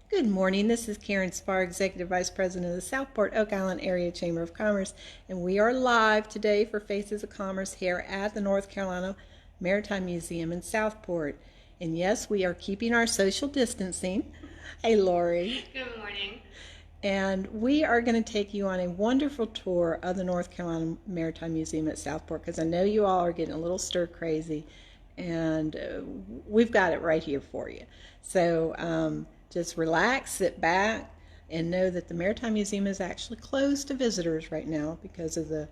Good morning. This is Karen Spar, Executive Vice President of the Southport Oak Island Area Chamber of Commerce, and we are live today for Faces of Commerce here at the North Carolina Maritime Museum in Southport. And yes, we are keeping our social distancing. Hey, Lori. Good morning. And we are going to take you on a wonderful tour of the North Carolina Maritime Museum at Southport, because I know you all are getting a little stir crazy, and we've got it right here for you. So just relax, sit back, and know that the Maritime Museum is actually closed to visitors right now because of the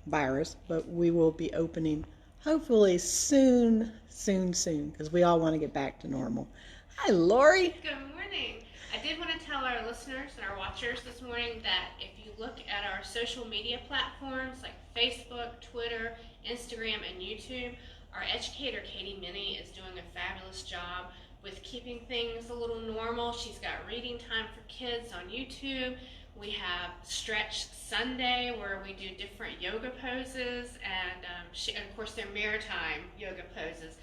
virus, but we will be opening hopefully soon, because we all want to get back to normal. Hi, Lori. Good morning. I did want to tell our listeners and our watchers this morning that if you look at our social media platforms like Facebook, Twitter, Instagram, and YouTube, our educator Katie Minnie is doing a fabulous job with keeping things a little normal. She's got reading time for kids on YouTube. We have Stretch Sunday where we do different yoga poses, and of course they're maritime yoga poses.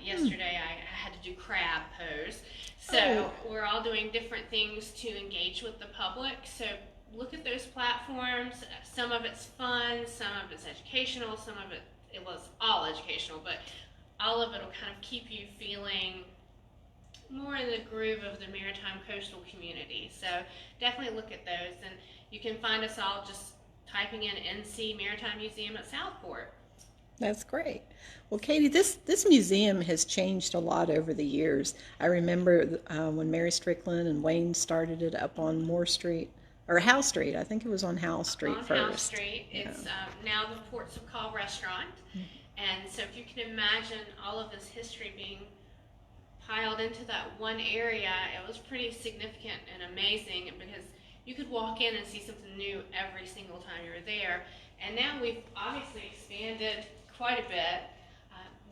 Yesterday I had to do crab pose. So we're all doing different things to engage with the public. So look at those platforms. Some of it's fun, some of it's educational, some of it was all educational, but all of it will kind of keep you feeling more in the groove of the maritime coastal community. So definitely look at those, and you can find us all just typing in NC Maritime Museum at Southport. That's great. Well, Katie, this museum has changed a lot over the years. I remember when Mary Strickland and Wayne started it up on Moore Street, or Howe Street. I think it was on Howe Street on first. Howe Street. It's now the Ports of Call restaurant. And so if you can imagine all of this history being piled into that one area, it was pretty significant and amazing because you could walk in and see something new every single time you were there. And now we've obviously expanded quite a bit.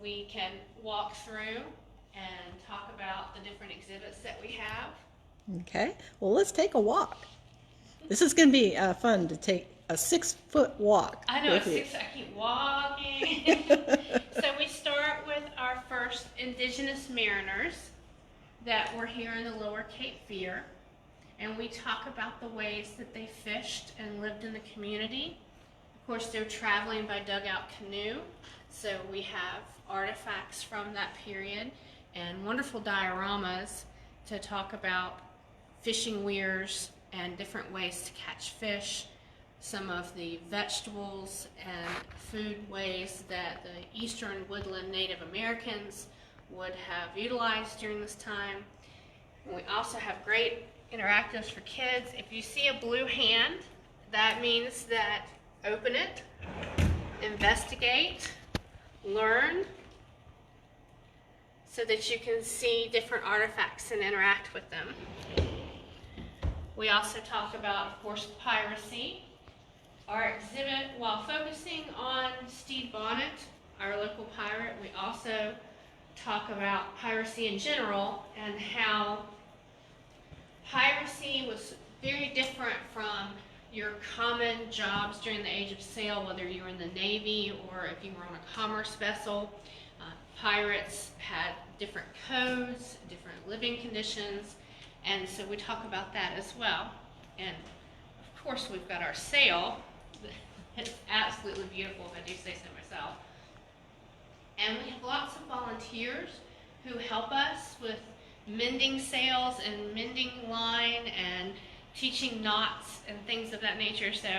We can walk through and talk about the different exhibits that we have. Okay. Well, let's take a walk. This is going to be fun to take a 6-foot walk. I know, I keep walking. So we start with our first indigenous mariners that were here in the lower Cape Fear, and we talk about the ways that they fished and lived in the community. Of course, they're traveling by dugout canoe, so we have artifacts from that period and wonderful dioramas to talk about fishing weirs and different ways to catch fish, some of the vegetables and food ways that the eastern woodland Native Americans would have utilized during this time. And we also have great interactives for kids. If you see a blue hand, that means that open it, investigate, learn, so that you can see different artifacts and interact with them. We also talk about, of course, piracy. Our exhibit, while focusing on Stede Bonnet, our local pirate, we also talk about piracy in general and how piracy was very different from your common jobs during the age of sail, whether you were in the Navy or if you were on a commerce vessel. Pirates had different codes, different living conditions, and so we talk about that as well. And of course we've got our sail. It's absolutely beautiful, if I do say so myself. And we have lots of volunteers who help us with mending sails and mending line and teaching knots and things of that nature. So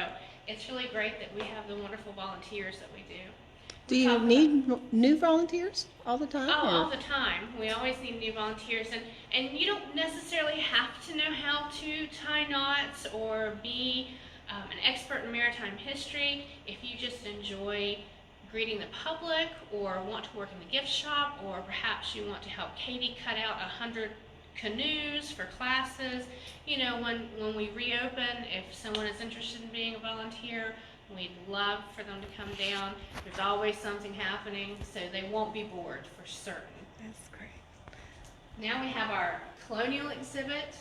it's really great that we have the wonderful volunteers that we do. Do you need new volunteers all the time? Oh, all the time. We always need new volunteers. And you don't necessarily have to know how to tie knots or be an expert in maritime history. If you just enjoy greeting the public or want to work in the gift shop, or perhaps you want to help Katie cut out 100 canoes for classes. You know, when we reopen, if someone is interested in being a volunteer, we'd love for them to come down. There's always something happening, so they won't be bored for certain. That's great. Now we have our Colonial Exhibit.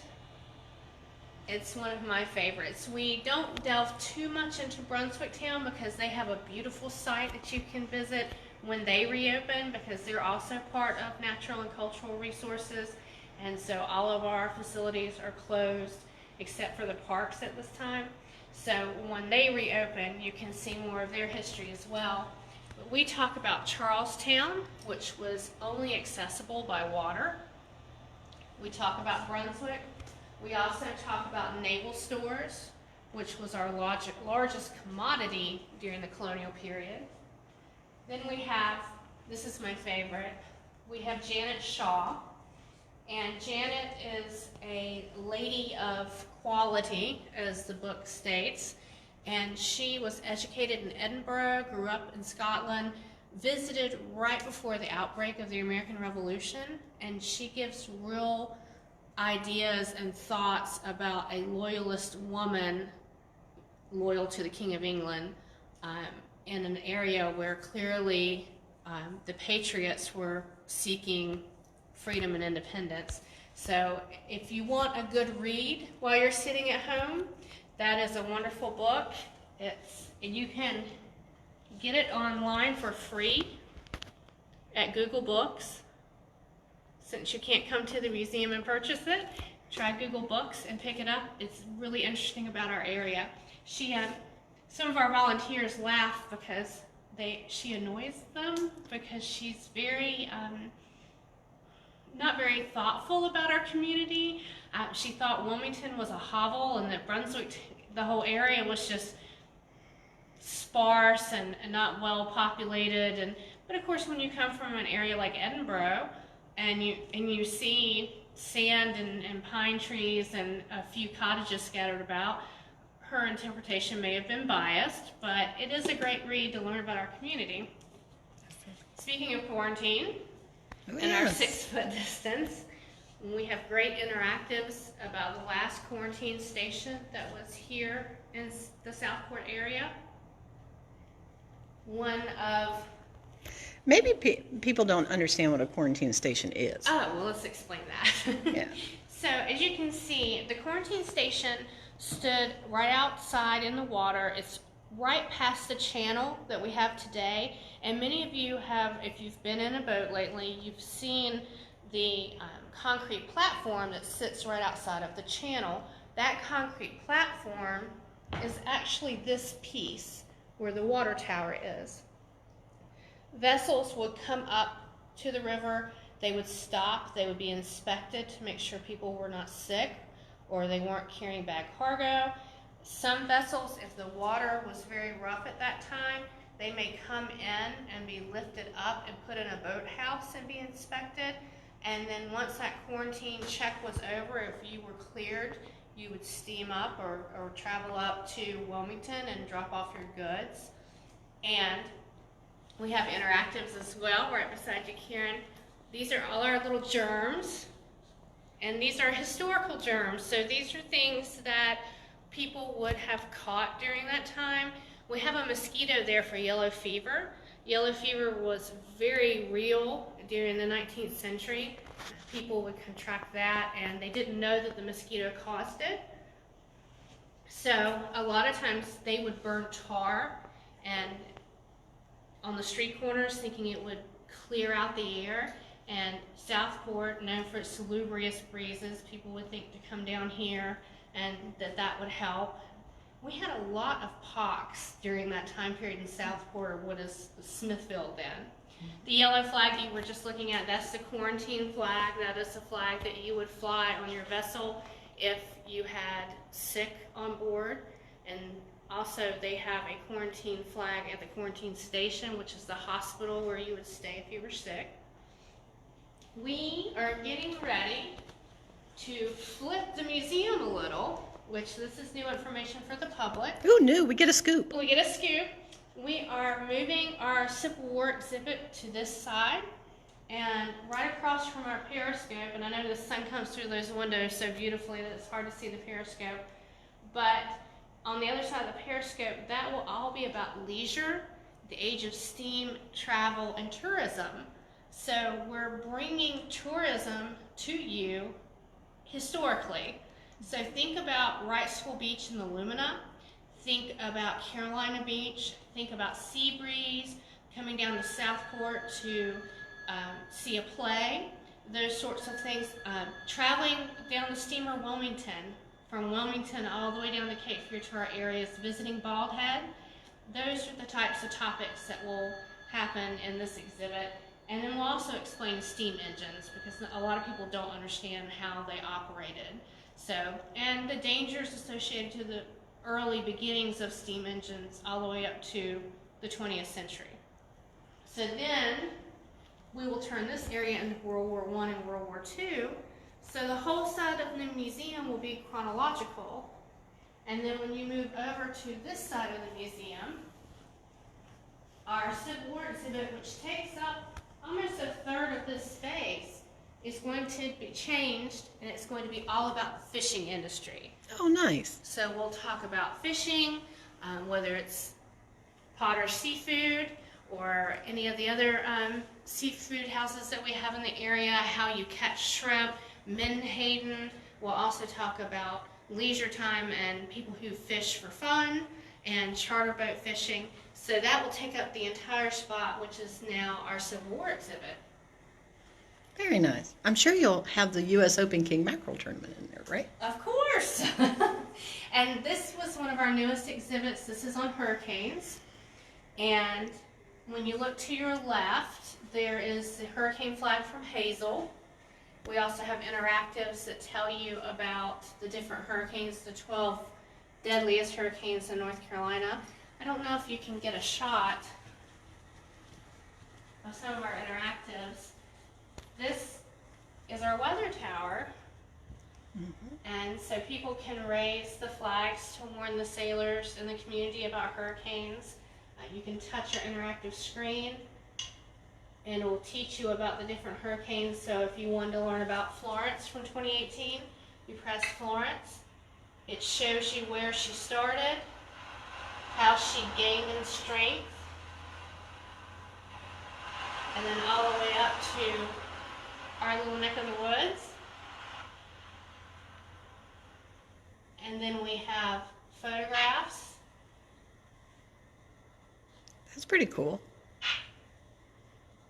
It's one of my favorites. We don't delve too much into Brunswick Town because they have a beautiful site that you can visit when they reopen, because they're also part of natural and cultural resources. and so all of our facilities are closed except for the parks at this time. So when they reopen, you can see more of their history as well. But we talk about Charlestown, which was only accessible by water. We talk about Brunswick. We also talk about naval stores, which was our largest commodity during the colonial period. Then we have, this is my favorite, we have Janet Shah. And Janet is a lady of quality, as the book states. And she was educated in Edinburgh, grew up in Scotland, visited right before the outbreak of the American Revolution, and she gives real ideas and thoughts about a loyalist woman loyal to the King of England in an area where clearly the patriots were seeking freedom and independence. So if you want a good read while you're sitting at home, that is a wonderful book. You can get it online for free at Google Books. Since you can't come to the museum and purchase it, try Google Books and pick it up. It's really interesting about our area. Some of our volunteers laugh because she annoys them because she's not very thoughtful about our community. She thought Wilmington was a hovel and that Brunswick, the whole area, was just sparse and not well populated. But of course, when you come from an area like Edinburgh and you see sand and pine trees and a few cottages scattered about, her interpretation may have been biased, but it is a great read to learn about our community. Speaking of quarantine, and our 6-foot distance, we have great interactives about the last quarantine station that was here in the Southport area. Maybe people don't understand what a quarantine station is. Oh, well, let's explain that. Yeah. So, as you can see, the quarantine station stood right outside in the water. It's right past the channel that we have today, and many of you have, if you've been in a boat lately, you've seen the concrete platform that sits right outside of the channel. That concrete platform is actually this piece where the water tower is. Vessels would come up to the river, they would stop, they would be inspected to make sure people were not sick or they weren't carrying bad cargo. Some vessels, if the water was very rough at that time, they may come in and be lifted up and put in a boathouse and be inspected. And then once that quarantine check was over, if you were cleared, you would steam up or travel up to Wilmington and drop off your goods. And we have interactives as well, right beside you, Karen. These are all our little germs, and these are historical germs. So these are things that people would have caught during that time. We have a mosquito there for yellow fever. Yellow fever was very real during the 19th century. People would contract that, and they didn't know that the mosquito caused it. So a lot of times they would burn tar and on the street corners, thinking it would clear out the air. And Southport, known for its salubrious breezes, people would think to come down here and that would help. We had a lot of pox during that time period in Southport, or what is Smithville then. The yellow flag that you were just looking at, that's the quarantine flag. That is the flag that you would fly on your vessel if you had sick on board. And also they have a quarantine flag at the quarantine station, which is the hospital where you would stay if you were sick. We are getting ready to flip the museum a little, which this is new information for the public. Ooh, new, we get a scoop. We get a scoop. We are moving our Civil War exhibit to this side, and right across from our periscope, and I know the sun comes through those windows so beautifully that it's hard to see the periscope, but on the other side of the periscope, that will all be about leisure, the age of steam, travel, and tourism. So we're bringing tourism to you historically. So think about Wrightsville Beach in the Lumina. Think about Carolina Beach. Think about Seabreeze, coming down to Southport to see a play. those sorts of things. Traveling down the steamer Wilmington, from Wilmington all the way down the Cape Fear to our areas, visiting Bald Head, those are the types of topics that will happen in this exhibit. And then we'll also explain steam engines, because a lot of people don't understand how they operated. So, and the dangers associated to the early beginnings of steam engines all the way up to the 20th century. So then we will turn this area into World War I and World War II. So the whole side of the museum will be chronological. And then when you move over to this side of the museum, our Civil War exhibit, which takes up almost a third of this space, is going to be changed, and it's going to be all about the fishing industry. Oh, nice. So we'll talk about fishing, whether it's Potter's Seafood or any of the other seafood houses that we have in the area, how you catch shrimp, Menhaden. We'll also talk about leisure time and people who fish for fun and charter boat fishing. So that will take up the entire spot, which is now our Civil War exhibit. Very nice. I'm sure you'll have the U.S. Open King Mackerel Tournament in there, right? Of course. And this was one of our newest exhibits. This is on hurricanes. And when you look to your left, there is the hurricane flag from Hazel. We also have interactives that tell you about the different hurricanes, the 12 deadliest hurricanes in North Carolina. I don't know if you can get a shot of some of our interactives. This is our weather tower, and so people can raise the flags to warn the sailors in the community about hurricanes. You can touch your interactive screen, and it will teach you about the different hurricanes. So if you wanted to learn about Florence from 2018, you press Florence. It shows you where she started, how she gained in strength, and then all the way up to our little neck of the woods. And then we have photographs. That's pretty cool.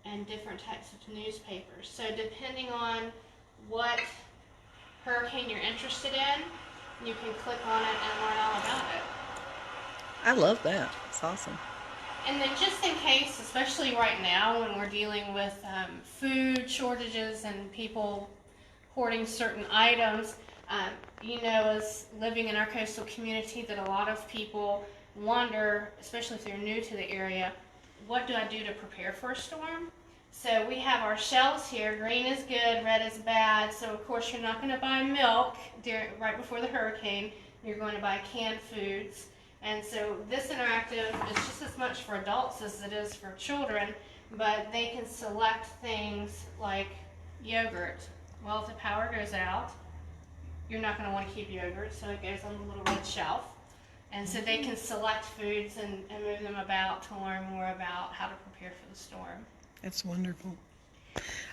And different types of newspapers. So depending on what hurricane you're interested in, you can click on it and learn all about it. I love that. It's awesome. And then just in case, especially right now when we're dealing with food shortages and people hoarding certain items, you know, as living in our coastal community, that a lot of people wonder, especially if they're new to the area, what do I do to prepare for a storm? So we have our shelves here. Green is good, red is bad. So of course you're not going to buy milk right before the hurricane. You're going to buy canned foods. And so this interactive is just as much for adults as it is for children, but they can select things like yogurt. Well, if the power goes out, you're not going to want to keep yogurt, so it goes on the little red shelf. And so they can select foods and move them about to learn more about how to prepare for the storm. That's wonderful.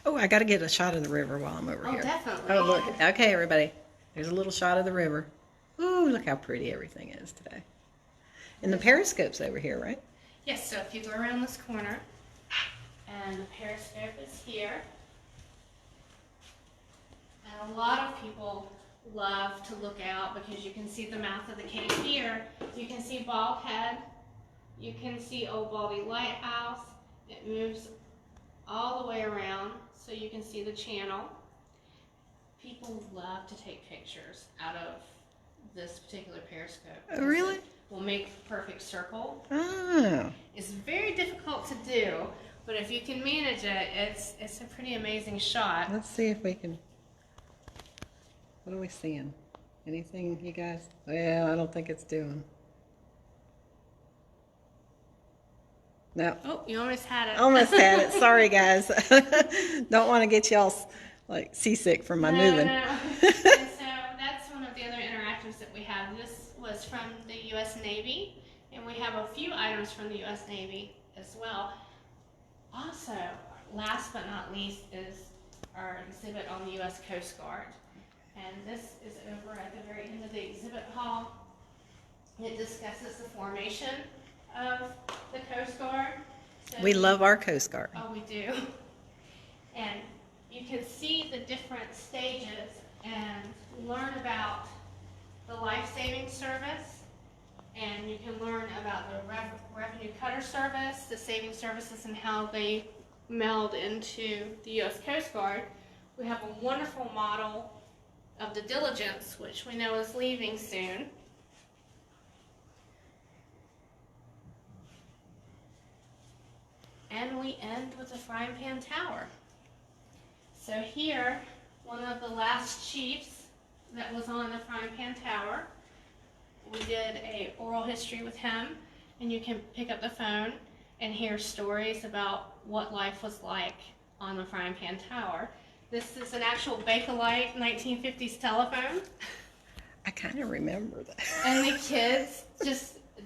Oh, I got to get a shot of the river while I'm over here. Oh, definitely. Oh, look. Okay, everybody. There's a little shot of the river. Ooh, look how pretty everything is today. And the periscope's over here, right? Yes, so if you go around this corner, and the periscope is here, and a lot of people love to look out because you can see the mouth of the Cape here. You can see Bald Head. You can see Old Baldy Lighthouse. It moves all the way around so you can see the channel. People love to take pictures out of this particular periscope. Oh, really? Will make the perfect circle. Oh. It's very difficult to do, but if you can manage it, it's a pretty amazing shot. Let's see if we can. What are we seeing? Anything, you guys? Well, I don't think it's doing. No. Oh, you almost had it. Almost had it. Sorry, guys. Don't want to get y'all like seasick from my moving. No. And so that's one of the other interactives that we have. This was from the U.S. Navy, and we have a few items from the U.S. Navy as well. Also, last but not least is our exhibit on the U.S. Coast Guard. And this is over at the very end of the exhibit hall. It discusses the formation of the Coast Guard. So We love our Coast Guard. Oh, we do. And you can see the different stages and learn about the life-saving service, and you can learn about the revenue cutter service, the saving services, and how they meld into the U.S. Coast Guard. We have a wonderful model of the Diligence, which we know is leaving soon. And we end with the Frying Pan Tower. So here, one of the last chiefs that was on the Frying Pan Tower, we did a oral history with him, and you can pick up the phone and hear stories about what life was like on the Frying Pan Tower. This is an actual Bakelite 1950s telephone. I kind of remember that. And the kids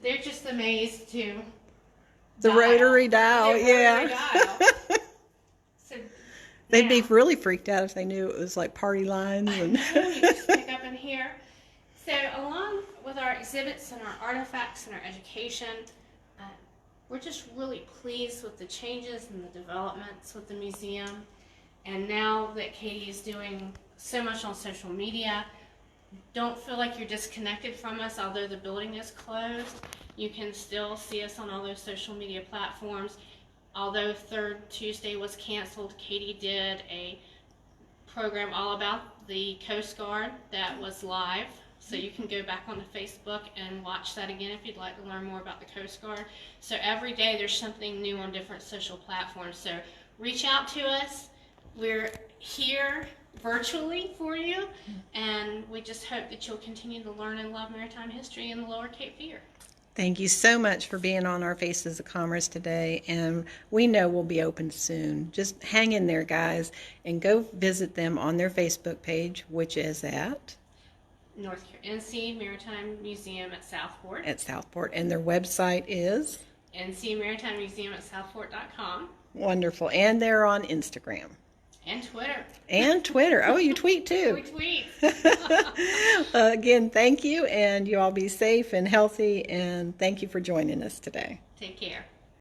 they're just amazed to The rotary dial, yeah. Dial. So They'd be really freaked out if they knew it was like party lines. And you just pick up in here. So along with our exhibits and our artifacts and our education, we're just really pleased with the changes and the developments with the museum. And now that Katie is doing so much on social media, don't feel like you're disconnected from us. Although the building is closed, you can still see us on all those social media platforms. Although Third Tuesday was canceled, Katie did a program all about the Coast Guard that was live. So you can go back onto Facebook and watch that again if you'd like to learn more about the Coast Guard. So every day there's something new on different social platforms. So reach out to us. We're here virtually for you, and we just hope that you'll continue to learn and love maritime history in the Lower Cape Fear. Thank you so much for being on our Faces of Commerce today, and we know we'll be open soon. Just hang in there, guys, and go visit them on their Facebook page, which is at NC Maritime Museum at Southport. And their website is NC Maritime Museum at Southport.com. Wonderful. And they're on Instagram. And Twitter. Oh, you tweet too. We tweet. Again, thank you, and you all be safe and healthy, and thank you for joining us today. Take care.